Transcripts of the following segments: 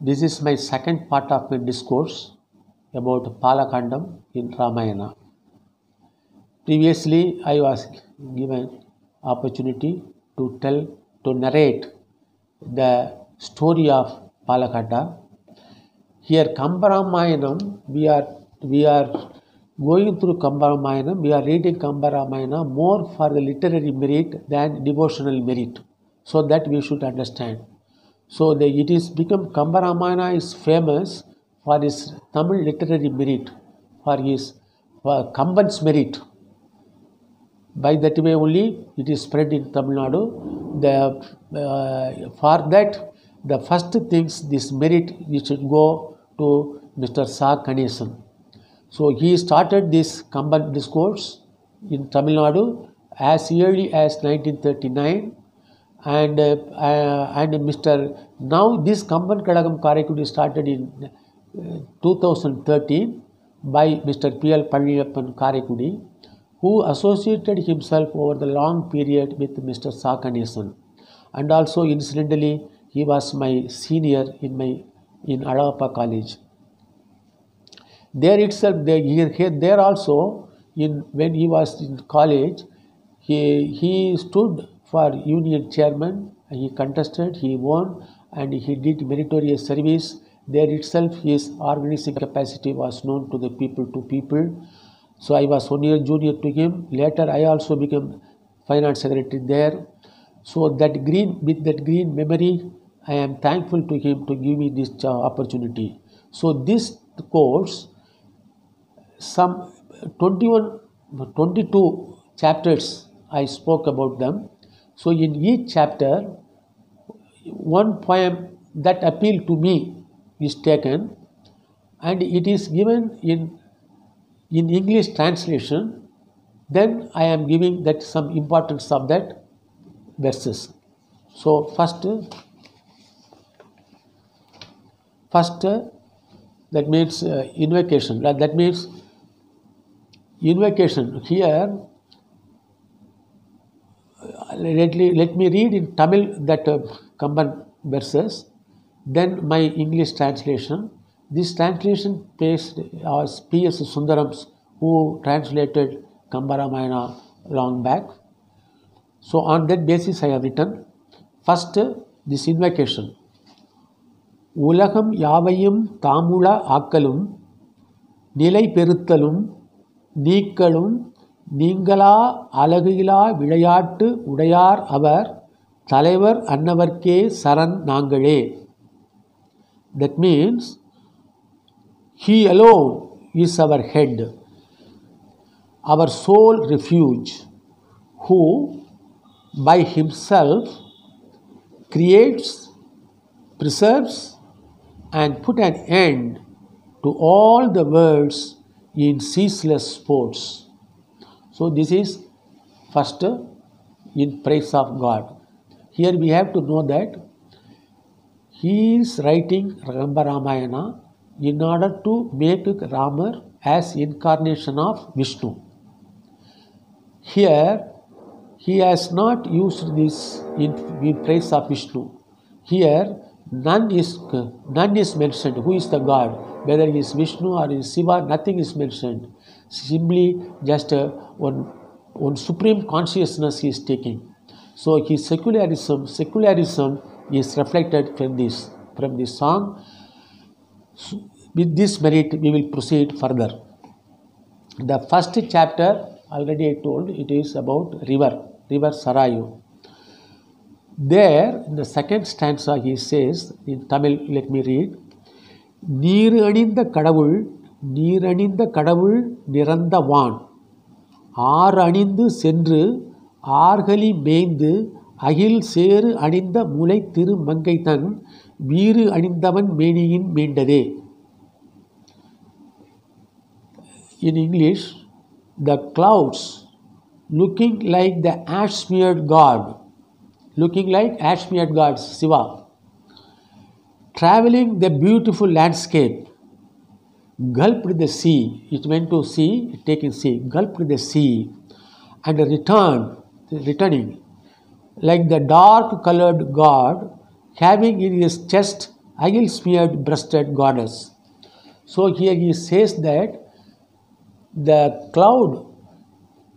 This is my second part of my discourse about Palakandam in Ramayana. Previously, I was given opportunity to narrate the story of Palakanda. Here, Kambaramayana, we are going through Kambaramayana. We are reading Kambaramayana more for the literary merit than devotional merit, so that we should understand. So it is become Kambaramayana is famous for his Tamil literary merit, for Kamban's merit. By that way only it is spread in Tamil Nadu. For that, the first things, this merit, it should go to Mr. Sa Ganesan. So he started this Kamban discourse in Tamil Nadu as early as 1939. And Mr. Now this Kamban Kadagam Karaikudi started in 2013 by Mr. P.L. Palniyappan Karaikudi, who associated himself over the long period with Mr. Sa Ganesan. And also incidentally, he was my senior in Alagappa College. There itself, there also, when he was in college, he stood for union chairman, he contested, he won, and he did meritorious service. There itself his organizing capacity was known to the people. So I was 1 year junior to him. Later I also became finance secretary there. So with that green memory, I am thankful to him to give me this opportunity. So this course, some 22 chapters I spoke about them. So in each chapter, one poem that appealed to me is taken, and it is given in English translation. Then I am giving that some importance of that verses. So first that means invocation. That means invocation here. Let me read in Tamil that Kamban verses, then my English translation. This translation based was P.S. Sundarams, who translated Kambaramayana long back. So on that basis I have written. First, this invocation. Ulagam yavayum tamula akkalum, nilai peruttalum, நீக்களும் நீங்களா அழகிலா விளையாட்டு உடையார் அவர் தலைவர் அன்னவர்க்கே சரண் நாங்களே. That means he alone is our head, our sole refuge, who by himself creates, preserves and put an end to all the worlds in ceaseless sports. So this is first in praise of God. Here we have to know that he is writing Kambaramayana in order to make Rama as incarnation of Vishnu. Here he has not used this in praise of Vishnu. Here none is mentioned. Who is the God? Whether he is Vishnu or is Shiva, nothing is mentioned. Simply just one supreme consciousness he is taking. So his secularism is reflected from this song. With this merit, we will proceed further. The first chapter, already I told, it is about river Sarayu. There, in the second stanza, he says, in Tamil, let me read, நீர் அணிந்த கடவுள் நிறந்த வான் ஆறு அணிந்து சென்று ஆர்களி மேய்ந்து அகில் சேறு அணிந்த முலை திரு மங்கை தன் வீறு அணிந்தவன் மேனியின் மீண்டதே. In English, the clouds looking like ash-smeared God, Shiva, traveling the beautiful landscape, gulped the sea. It went to sea, taking sea, gulped the sea, and returning like the dark colored God. having in his chest oil-smeared breasted goddess. So here he says that the cloud,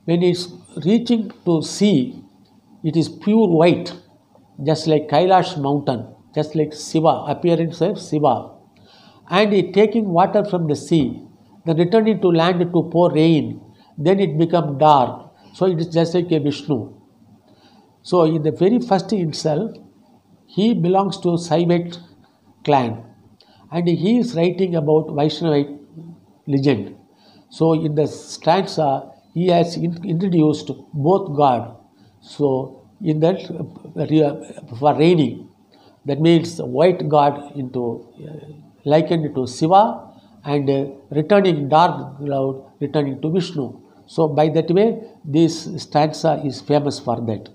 when it's reaching to sea, it is pure white, just like Kailash mountain, just like Shiva, appearance of Shiva. And it taking water from the sea, then returning to land to pour rain, then it become dark. So it is just like a Vishnu. So in the very first itself, he belongs to Saivet clan, and he is writing about Vaishnavite legend. So in the stanza, he has introduced both God. So in that for raining, that means white God into likened to Shiva, and returning dark cloud returning to Vishnu. So by that way, this stanza is famous for that.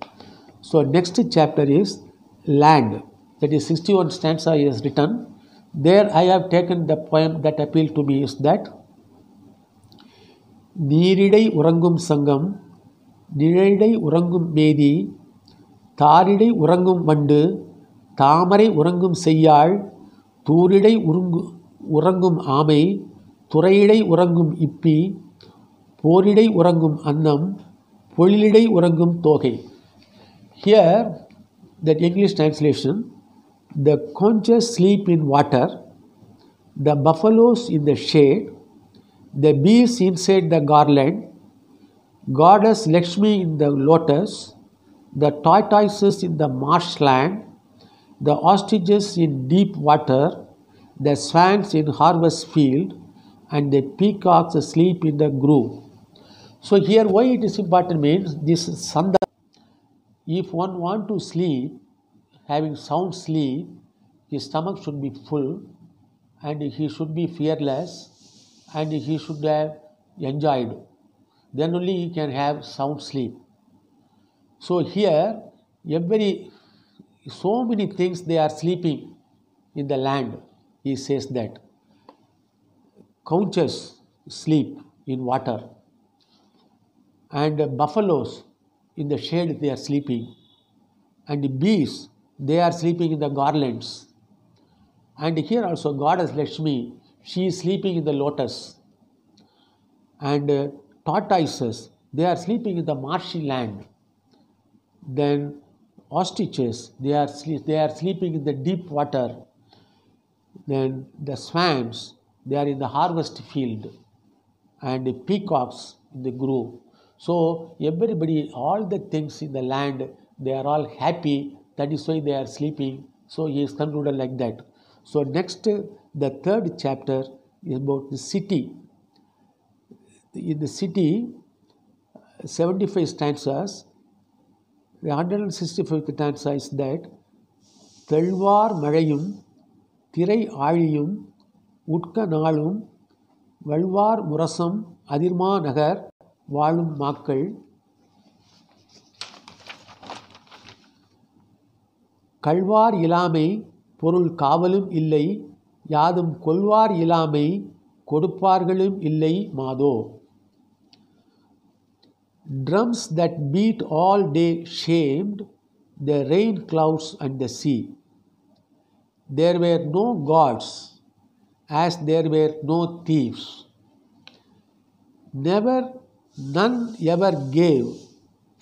So next chapter is land. That is 61 stanza is written. There I have taken the poem that appealed to me is that Neeridai Urangum Sangam, Niridai Urangum Medi, Taridai Urangum Vandu, Tamarai Urangum Seyyal, Turidai Urangum Amai, Turaidai Urangum Ippi, Poridai Urangum Annam, Polidai Urangum Toge. Here, that English translation, the conches sleep in water, the buffaloes in the shade, the bees inside the garland, goddess Lakshmi in the lotus, the tortoises in the marshland, the ostriches in deep water, the swans in harvest field, and the peacocks sleep in the grove. So here why it is important means this Sanda, if one want to sleep, having sound sleep, his stomach should be full, and he should be fearless, and he should have enjoyed. Then only he can have sound sleep. So here, so many things they are sleeping in the land. He says that conches sleep in water, and buffaloes in the shade they are sleeping, and bees they are sleeping in the garlands. And here also goddess Lakshmi, she is sleeping in the lotus. And tortoises, they are sleeping in the marshy land. Then ostriches, they are sleeping in the deep water. Then the swans, they are in the harvest field. And the peacocks in the grove. So everybody, all the things in the land, they are all happy. That is why they are sleeping. So he is concluded like that. So next, the third chapter is about the city. In the city, 75 stanzas. The 165th stanza is that Thalvar Malayum, Thirai Aliyum, Utka Nalum, Valvar Murasam, Adirma Nagar, Valum Makkal, Kalvar Ilame, பொருள் காவலும் இல்லை யாதும் கொள்வார் இலாமை கொடுப்பார்களும் இல்லை மாதோ. Drums that beat all day shamed the rain clouds and the sea. There were no gods as there were no thieves. None ever gave,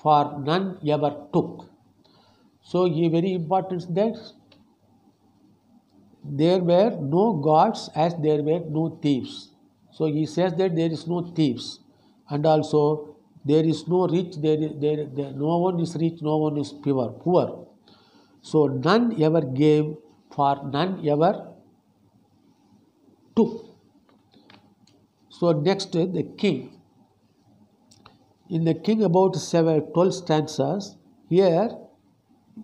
for none ever took. So a very important that there were no gods as there were no thieves. So he says that there is no thieves, and also there is no rich, no one is rich, no one is poor. So none ever gave, for none ever took. So next, the king. In the king, about 12 stanzas, here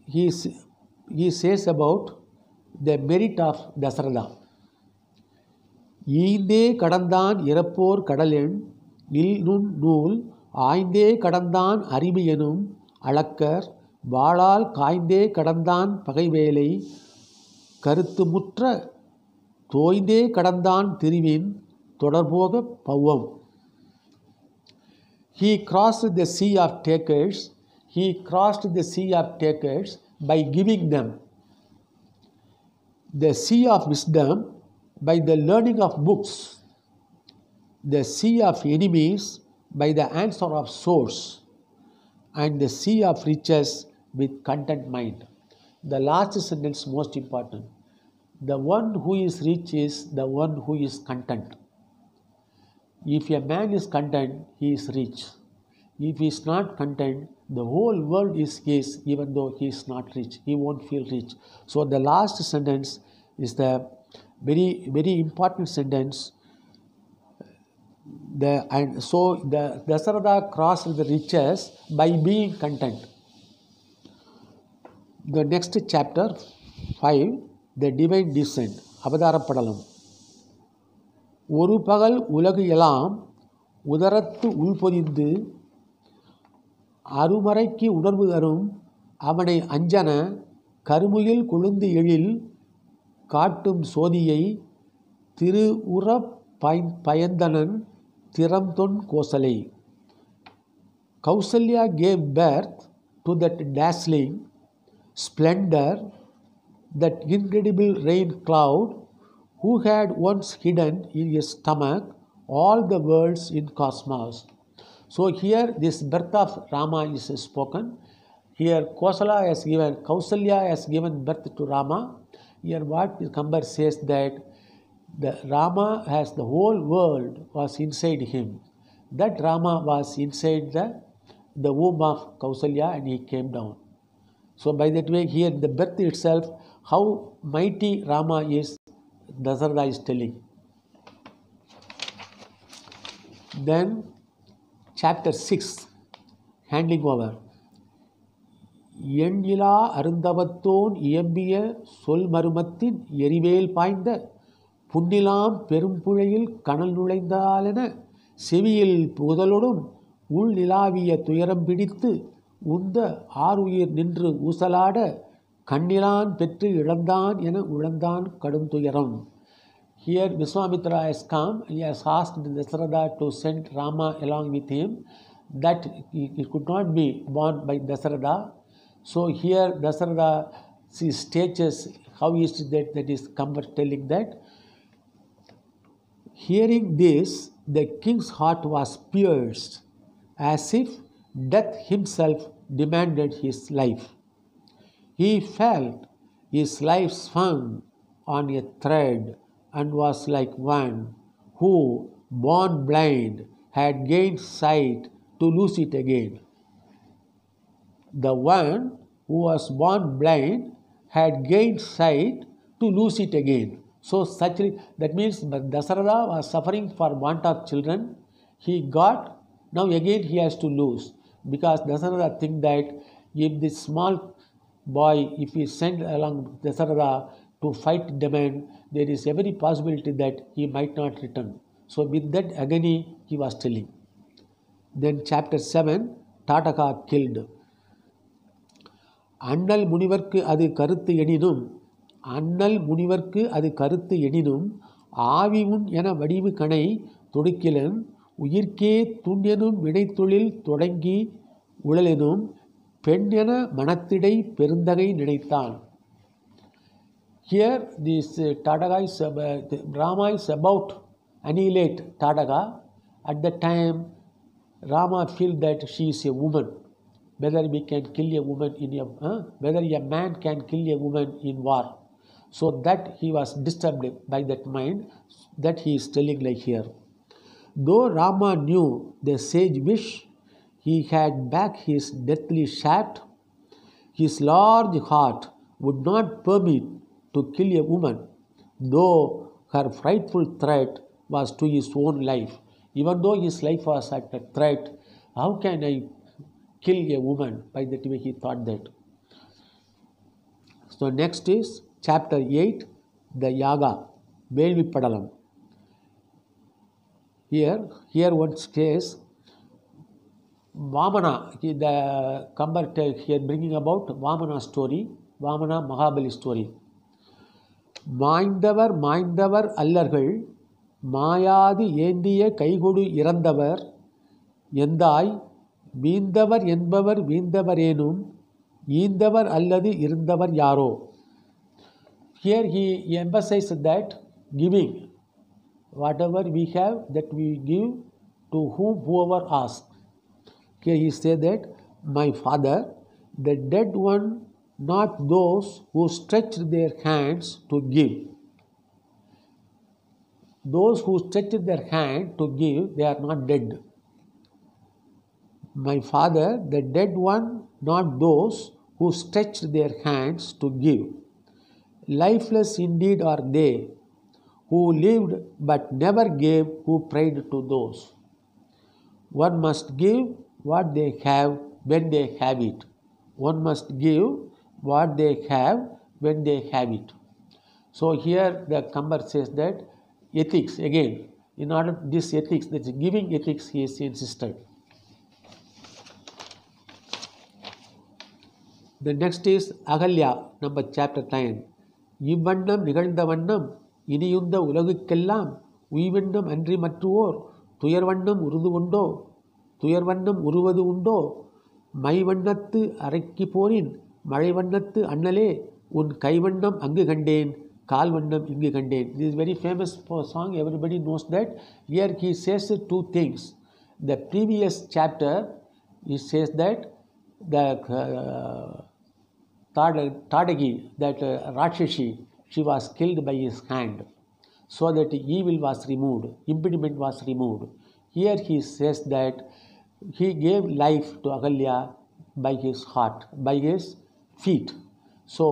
he says about the merit of Dasarada. ஈந்தே கடந்தான் இறப்போர் கடலெண் இல்நுண் நூல் ஆய்ந்தே கடந்தான் அறிவு எனும் அளக்கர் வாளால் காய்ந்தே கடந்தான் பகைவேலை கருத்துமுற்ற தோய்ந்தே கடந்தான் திருவின் தொடர்போக பௌவம். He crossed the sea of takers. He crossed the sea of takers by giving them. the sea of wisdom by the learning of books, the sea of enemies by the answer of swords, and the sea of riches with content mind. The last sentence most important. The one who is rich is the one who is content. If a man is content, he is rich. If he is not content, the whole world is his, even though he is not rich. He won't feel rich. So the last sentence is the very, very important sentence. So the Dasaratha crossed the riches by being content. The next chapter 5, the divine descent, அவதார படலம். ஒரு பகல் உலகு எல்லாம் உதரத்து உள்பொதிந்து அருமறைக்கு உணர்வு தரும் அவனை அஞ்சன கருமுகில் கொழுந்து எழில் காட்டும் சோதியை திரு உற பயந்தனன் திறம்தொன் Kosalai. Kausalya gave birth to that dazzling splendor, that incredible rain cloud, who had once hidden in his stomach all the worlds in cosmos. So here this birth of Rama is spoken. Here Kausalya has given birth to Rama. Here what Kambar says that the Rama has the whole world was inside him. That Rama was inside the womb of Kausalya and he came down. So by that way here the birth itself, how mighty Rama is, Dasaratha is telling. Then chapter 6, handing over. எண்ணிலா அருந்தவத்தோன் இயம்பிய சொல் மருமத்தின் எரிவேல் பாய்ந்த புன்னிலாம் பெரும்புழையில் கனல் நுழைந்தாலென செவியில் புதலொடும் உள் நிலாவிய துயரம் பிடித்து உந்த ஆறுயிர் நின்று ஊசலாட கண்ணிலான் பெற்று இழந்தான் என உழந்தான் கடும் துயரம். Here Vishwamitra has come, he has asked Dasaratha to send Rama along with him, that he could not be born by Dasaratha. So here Dasaratha states how is it that is Kambar telling that. Hearing this, the king's heart was pierced, as if death himself demanded his life. He felt his life swung on a thread and was like one who, born blind, had gained sight to lose it again. The one who was born blind had gained sight to lose it again. So that means Dasaratha was suffering for want of children. He got, now again he has to lose. Because Dasaratha think that if this small boy, if he sent along Dasaratha to fight Daman, there is every possibility that he might not return. So with that agony he was telling. Then chapter 7, Tataka killed. அண்ணல் முனிவர்க்கு அது கருத்து எனினும் ஆவி உன் என வடிவு கணை தொடுக்கிலன் உயிர்க்கே துண்யனும் வினைத்தொழில் தொடங்கி உழலெனும் பெண் என மனத்திடை பெருந்தகை நினைத்தான். Here this Tataka is Rama is about annihilate Tataka. At the time Rama feel that she is a woman. Whether we can kill a woman whether a man can kill a woman in war. So that he was disturbed by that mind, that he is telling like here. Though Rama knew the sage wish, he had back his deathly shaft. His large heart would not permit to kill a woman, though her frightful threat was to his own life. Even though his life was at a threat, how can I kill a woman? By that way he thought that. So next is chapter 8, the Yaga, Velvi Padalam. Here one says Vamana, the Kambar here bringing about Vamana story, Vamana Mahabali story. மாய்ந்தவர் அல்லர்கள் மாயாது ஏந்திய கைகொடு இறந்தவர் எந்தாய் வீந்தவர் என்பவர் வீந்தவரேனும் ஈந்தவர் அல்லது இருந்தவர் யாரோ. here he emphasizes that giving, whatever we have, that we give to whoever asks. Here he said that, my father, the dead one, not those who stretched their hands to give. Those who stretched their hand to give, they are not dead. My father, the dead one, not those who stretched their hands to give. Lifeless indeed are they, who lived but never gave, who prayed to those. One must give what they have when they have it. One must give what they have when they have it. So here the Kambar says that ethics, again, in order this ethics, that giving ethics, he is insisted. The next is Ahalya, number chapter 9. இவ்வண்ணம் நிகழ்ந்த வண்ணம் இனியுந்த உலகுக்கெல்லாம் உய்வண்ணம் அன்றி மற்றுவோர் துயர்வண்ணம் உருது உண்டோ துயர்வண்ணம் உருவது உண்டோ மைவண்ணத்து அரைக்கி போரின் மழைவண்ணத்து அண்ணலே உன் கைவண்ணம் அங்கு கண்டேன் கால்வண்ணம் இங்கு கண்டேன். This is very famous song, everybody knows that. Here he says two things. The previous chapter he says that the Tadagi, that Rakshashi, she was killed by his hand, so that evil was removed, impediment was removed. Here he says that he gave life to Ahalya by his heart, by his feet. So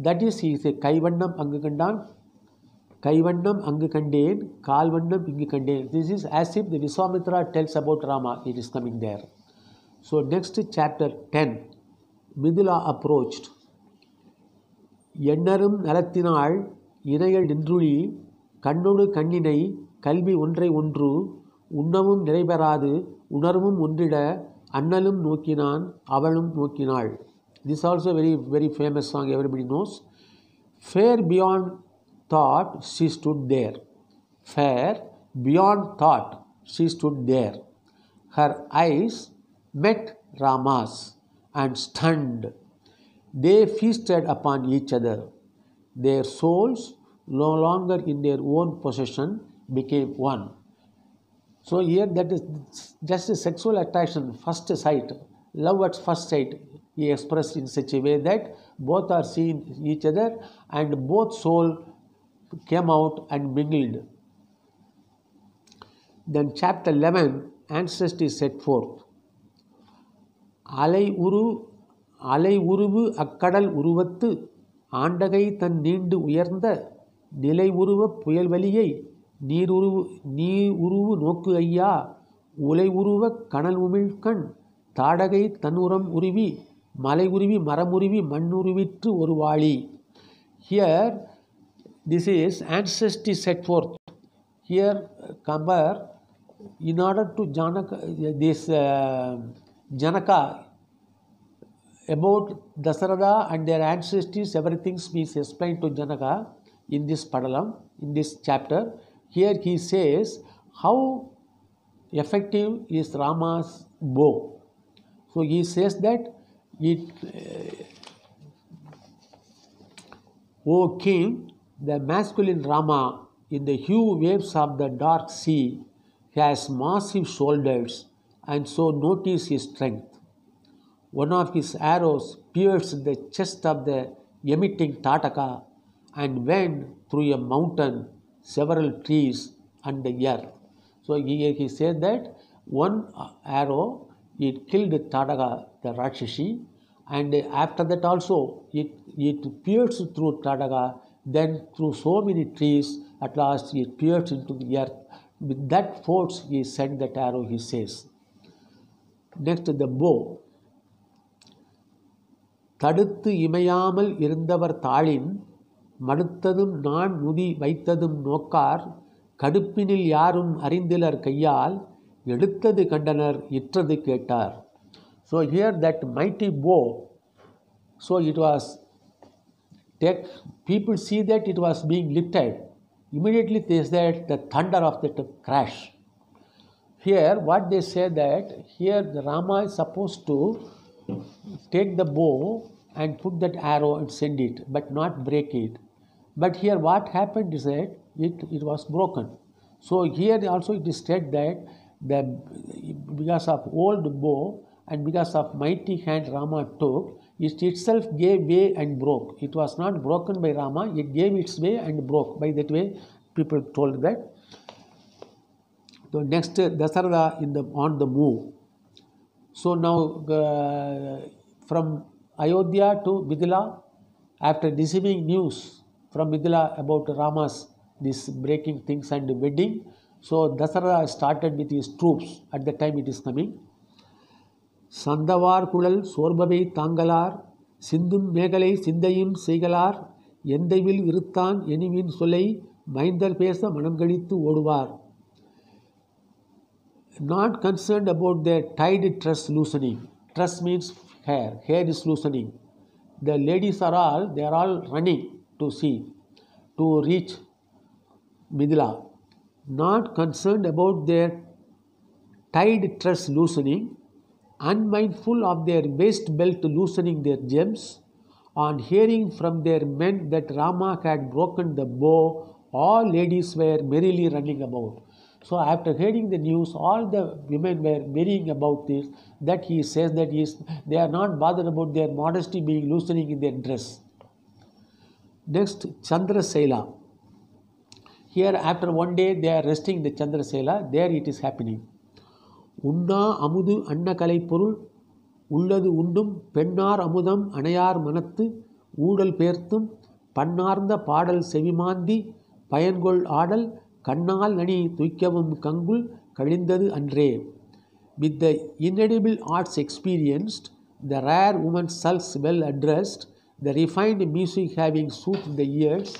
that is, he said, Kaivannam Angakandan, Kaivannam Angakandain, Kalvannam Ingakandain. This is as if the Viswamitra tells about Rama, it is coming there. So next chapter 10. Midula approached. எண்ணரும் நலத்தினாள் இணையல் நின்றுழி கண்ணொடு கண்ணினை கல்வி ஒன்றை ஒன்று உண்ணவும் நிறைபெறாது உணர்வும் ஒன்றிட அண்ணலும் நோக்கினான் அவளும் நோக்கினாள். This also very very famous song, everybody knows. Fair beyond thought she stood there. Fair beyond thought she stood there. Her eyes met Rama's, and stunned, they feasted upon each other. Their souls, no longer in their own possession, became one. So here that is just a sexual attraction, first sight, love at first sight. He expressed in such a way that both are seeing each other and both souls came out and mingled. Then chapter 11, ancestry set forth. அலை உருவு அக்கடல் உருவத்து ஆண்டகை தன் நீண்டு உயர்ந்த நிலை உருவ புயல்வலியை நீர் உருவு நோக்கு ஐயா உலை உருவ கனல் உமிழ்கண் தாடகை தன்னுரம் உருவி மலை உருவி மரமுருவி மண்ணுருவிற்று ஒரு வாளி. Here this is ancestry set forth. Here Kambar, in order to Janaka, about Dasarada and their ancestors, everything is explained to Janaka in this Padalam, in this chapter. Here he says how effective is Rama's bow. So he says that O king, the masculine Rama in the hue waves of the dark sea has massive shoulders, and so notice his strength. One of his arrows pierced the chest of the emitting Tataka and went through a mountain, several trees, and the earth. So he said that one arrow, it killed Tataka, the Rakshashi, and after that also it pierced through Tataka, then through so many trees, at last it pierced into the earth. With that force he sent that arrow, he says. Next, the bow. தடுத்து இமையாமல் இருந்தவர் தாளின் மடுத்ததும் நான் முதி வைத்ததும் நோக்கார் கடுப்பினில் யாரும் அறிந்திலர் கையால் எடுத்தது கண்டனர் இற்றது கேட்டார். So here that mighty bow, so it was people see that it was being lifted. Immediately they said the thunder of that crash. Here what they say that here the Rama is supposed to take the bow and put that arrow and send it, but not break it. But here what happened is that it was broken. So here also it is said that because of old bow and because of mighty hand Rama took, it itself gave way and broke. It was not broken by Rama, it gave its way and broke. By that way, people told that. So next, Dasarada on the move. So now from Ayodhya to Mithila, after receiving news from Mithila about Rama's this breaking things and wedding, so Dasarada started with his troops. At the time it is coming. Sandavar Kulal Sorbavai Tangalar Sindum Megalai Sindayim Segalar Yendavil Iruthan Yenivin Solei Maindar Pesa Manamgalithu Oduvar. Not concerned about their tied truss loosening. Truss means hair. Hair is loosening. The ladies they are all running to reach Mithila. Not concerned about their tied truss loosening, unmindful of their waist belt loosening their gems, on hearing from their men that Rama had broken the bow, all ladies were merrily running about. So after hearing the news, all the women were merrying about this, that he says that they are not bothered about their modesty being loosening in their dress. Next, Chandrasela. Here after one day they are resting in the Chandrasela, there it is happening. Unna Amudu Anna Kalaipurul Ulladu Undum Pennar Amudam Anayar Manathu Udal Perthum Pannarnda Padal Sevimandi Payangol Adal Kannal Nani Tuikavum Kangul Kalindadu Andre. With the inedible arts experienced, the rare woman's sulks well addressed, the refined music having soothed the ears,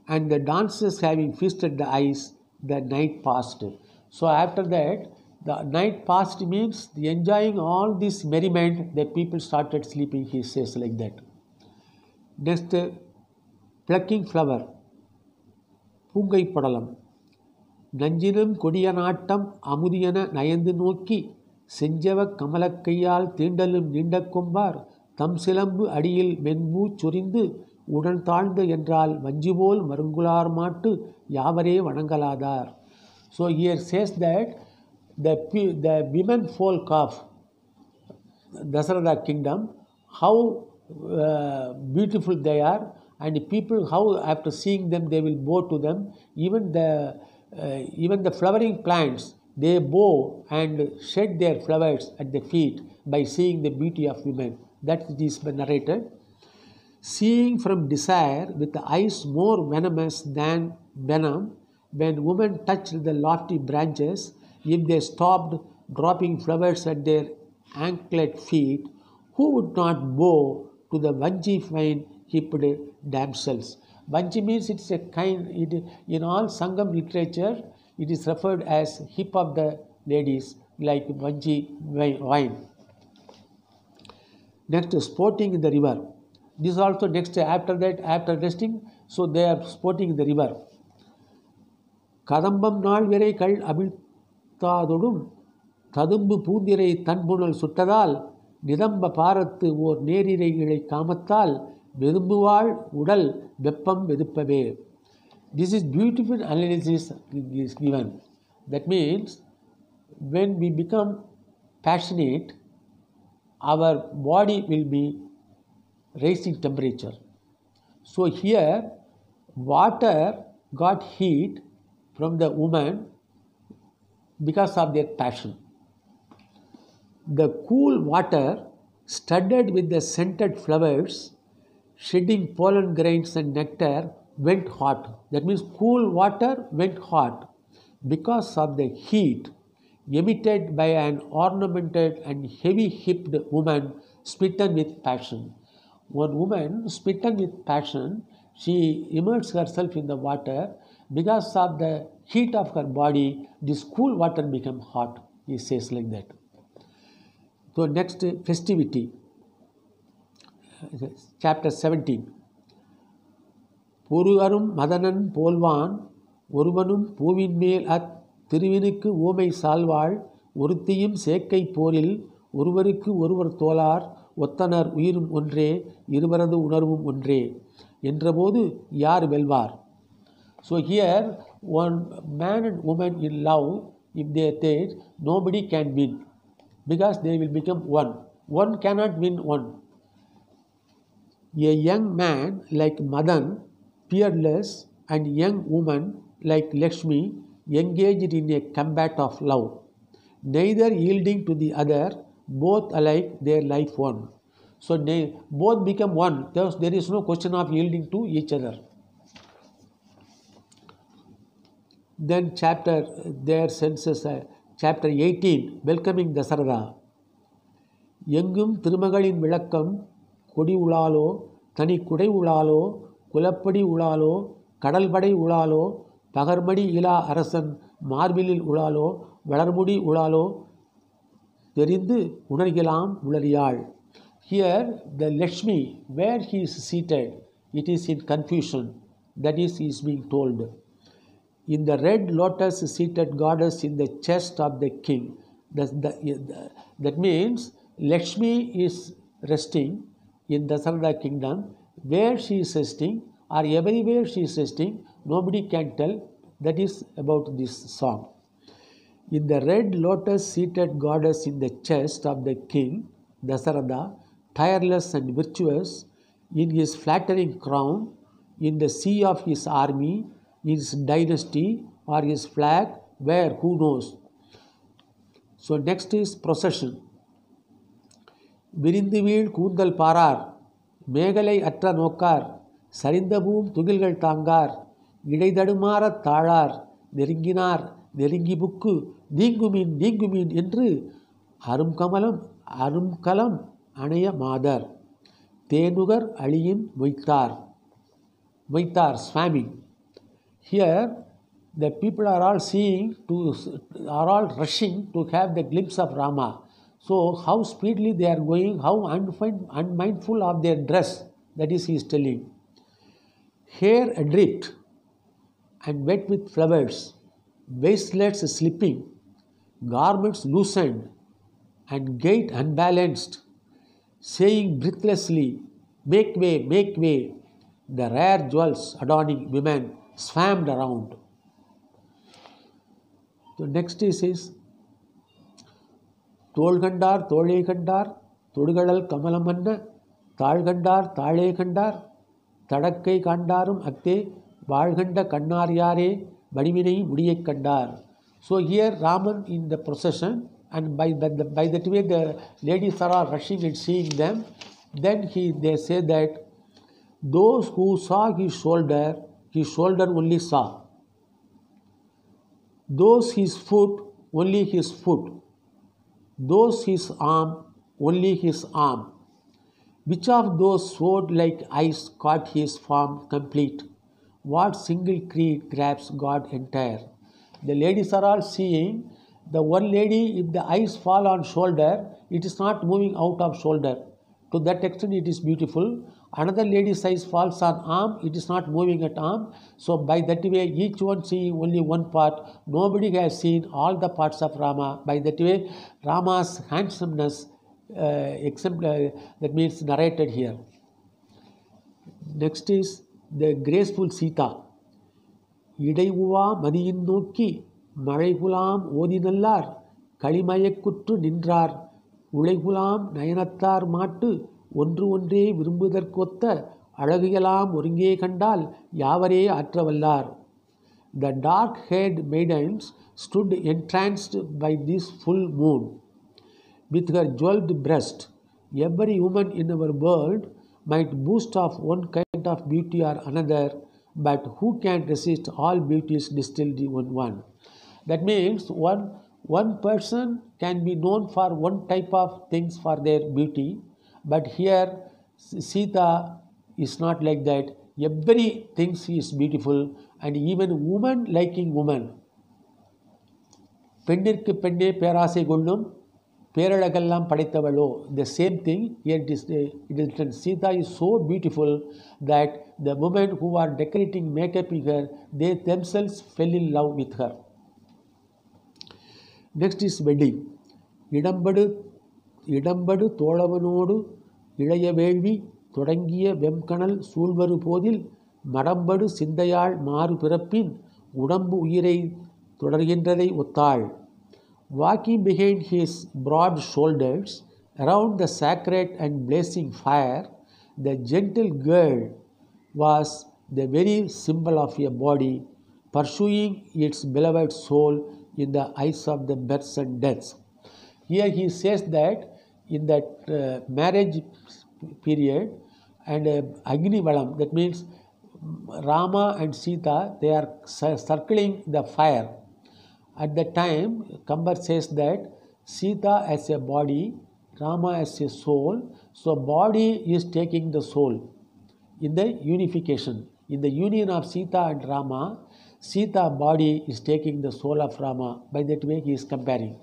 and the dancers having feasted the eyes, the night passed. So after that, the night passed means the enjoying all this merriment, the people started sleeping, he says like that. Next, plucking flower. Pungai Padalam. Nanjinam Kodiyanatam Amudiyana Nayandu Noki Senjava Kamalakayal Tindalum Nindakumbar Tamsilambu Adil Menbu Churindu Udan Thaldu Yendral Vanjivol Marungular Matu Yavare Vanangaladar. So here says that the women folk of Dasarada kingdom, how beautiful they are, and people how after seeing them they will bow to them. Even the flowering plants, they bow and shed their flowers at the feet by seeing the beauty of women. That is narrated. Seeing from desire with the eyes more venomous than venom, when women touched the lofty branches, if they stopped dropping flowers at their anklet feet, who would not bow to the Vanji fine hipped damsels? Vanji means it's a kind, in all Sangam literature, it is referred as hip of the ladies, like Vanji wine. Next, sporting in the river. This is also next, after that, after resting, so they are sporting in the river. Kadambam Nal Vere Kal Abiltadodum Tadumbu Pundirai Tanbunal Sutadal Nidamba Parathu or Nerirai Kamatal Vedumbuval Udal Veppam Vedupabe. This is beautiful analysis is given. That means when we become passionate, our body will be raising temperature. So here water got heat from the woman because of their passion. The cool water studded with the scented flowers, shedding pollen grains and nectar, went hot. That means cool water went hot because of the heat emitted by an ornamented and heavy-hipped woman smitten with passion. One woman smitten with passion, she immersed herself in the water. Because of the heat of her body, this cool water became hot. He says like that. So next, festivity. Chapter 17. Purugarum Madanan Polvan Uruvanum Puvinmel at Tirivinuku Omei Salval ஒருத்தியும் சேக்கை போரில் ஒருவருக்கு ஒருவர் தோளார் ஒத்தனர் உயிரும் ஒன்றே இருவரது உணர்வும் ஒன்றே என்றபோது யார் வெல்வார்? So here one man and woman in love, if they date, nobody can win because they will become one. One cannot win one. A young man like Madan, fearless, and young woman like Lakshmi engaged in a combat of love, neither yielding to the other, both alike their life one. So they both become one. Thus there is no question of yielding to each other. Then chapter 18, welcoming Dasarada. எங்கும் திருமகளின் விளக்கம் கொடி உளாலோ தனி குடை உளாலோ குலப்படி உளாலோ கடல்படை உளாலோ பகர்மடி இலா அரசன் மார்பிலில் உளாலோ வளர்முடி உளாலோ தெரிந்து உணர்கலாம் உளறியாள். Here the Lakshmi, where he is seated, it is in confusion. That is, he is being told. In the red lotus seated goddess in the chest of the king. That means Lakshmi is resting in the Dasarada kingdom. Where she is resting or everywhere she is resting, nobody can tell. That is about this song. In the red lotus seated goddess in the chest of the king, Dasarada, tireless and virtuous, in his flattering crown, in the sea of his army, his dynasty or his flag, where who knows. So next is procession. விரிந்துவீழ் கூந்தல் பாரார் மேகலை அற்ற நோக்கார் சரிந்தபூம் துகில்கள் தாங்கார் இடைதடுமாறத் தாழார் நெருங்கினார் நெருங்கி book நீங்குமீன் நீங்குமீன் என்று அரும்கலம் அணைய மாதர் தேனுகர் அழியின் மொய்த்தார் swimming. Here the people are all rushing to have the glimpse of Rama. So how speedily they are going, how unmindful of their dress, that is he is telling. Hair adrift and wet with flowers, waistlets slipping, garments loosened and gait unbalanced, saying breathlessly, make way, the rare jewels adorning women swarmed around. So next is தோள் கண்டார் தோளே கண்டார் தொடுகடல் கமலமன்ன தாழ் கண்டார் தாழே கண்டார் தடக்கை காண்டாரும் அத்தே வாழ்கண்ட கண்ணார் யாரே வடிவினை முடியைக் கண்டார். So here Raman in the procession, and by that way the ladies are all rushing and seeing them. Then they say that those who saw his shoulder only saw. Those his foot, only his foot. Those his arm, only his arm. Which of those sword like eyes caught his form complete? What single creed grabs God entire? The ladies are all seeing. The one lady, if the eyes fall on shoulder, it is not moving out of shoulder. To that extent it is beautiful. Another lady's eyes falls on arm, it is not moving at arm. So by that way each one seeing only one part. Nobody has seen all the parts of Rama. By that way Rama's handsomeness that means narrated here. Next is the graceful Sita. இடைவுவா மதியின் நோக்கி மழைகுலாம் ஓதினல்லார் களிமயக்குற்று நின்றார் உழைகுலாம் நயனத்தார் மாட்டு ஒன்று ஒன்றே விரும்புதற்கொத்த அழகியலாம் ஒருங்கே கண்டால் யாவரே ஆற்றவல்லார். The dark-haired maidens stood entranced by this full moon. With her jeweled breast, every woman in our world might boast of one kind of beauty or another, but who can resist all beauties distilled in one? That means one person can be known for one type of things for their beauty, but here Sita is not like that. Everything is beautiful, and even woman liking woman. பெண்ணிற்கு பெண்ணே பேராசை கொள்ளும் பேரழகெல்லாம் படைத்தவளோ. The same thing here it is written. Sita is so beautiful that the women who are decorating makeup in her, they themselves fell in love with her. Next is wedding. இடம்படு தோழவனோடு இளைய வேள்வி தொடங்கிய வெம்கணல் சூழ்வரு போதில் மடம்படு சிந்தையாள் மாறு பிறப்பின் உடம்பு உயிரை தொடர்கின்றதை ஒத்தாள். Walking behind his broad shoulders around the sacred and blazing fire, the gentle girl was the very symbol of a body pursuing its beloved soul in the eyes of the births and deaths. Here he says that in that marriage period and Agni Valam, that means Rama and Sita, they are circling the fire. At that time, Kambar says that Sita as a body, Rama as a soul, so body is taking the soul in the unification. In the union of Sita and Rama, Sita body is taking the soul of Rama. By that way he is comparing.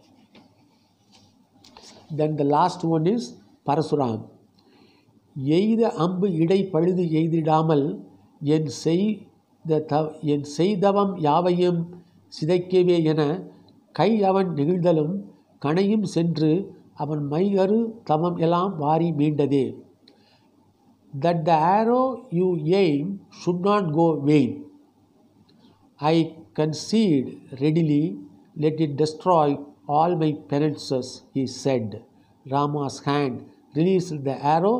Then the last one is Parasuram. எய்த அம்பு இடை பழுது எய்திடாமல் என் செய்தவம் யாவையும் சிதைக்கவே என கை அவன் நெகிழ்தலும் கணையும் சென்று அவன் மைகரு தவம் எல்லாம் வாரி மீண்டதே. That the arrow you aim should not go vain. I concede readily, let it destroy all my penances, he said. Rama's hand released the arrow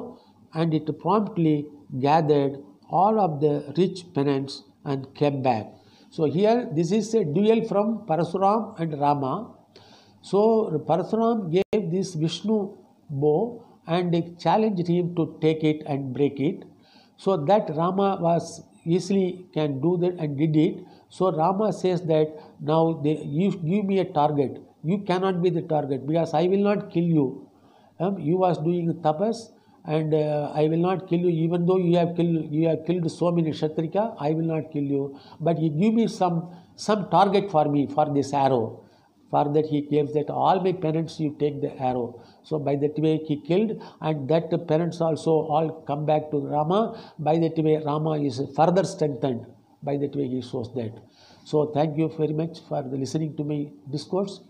and it promptly gathered all of the rich penance and came back. So here this is a duel from Parasuram and Rama. So Parasuram gave this Vishnu bow and challenged him to take it and break it. So that Rama was easily can do that and did it. So Rama says that now you give me a target. You cannot be the target because I will not kill you. You was doing tapas and I will not kill you even though you have killed so many Kshatrika. I will not kill you. But you give me some target for me for this arrow. For that he claims that all my parents you take the arrow. So by that way he killed and that parents also all come back to Rama. By that way Rama is further strengthened. By that way he shows that. So thank you very much for listening to my discourse.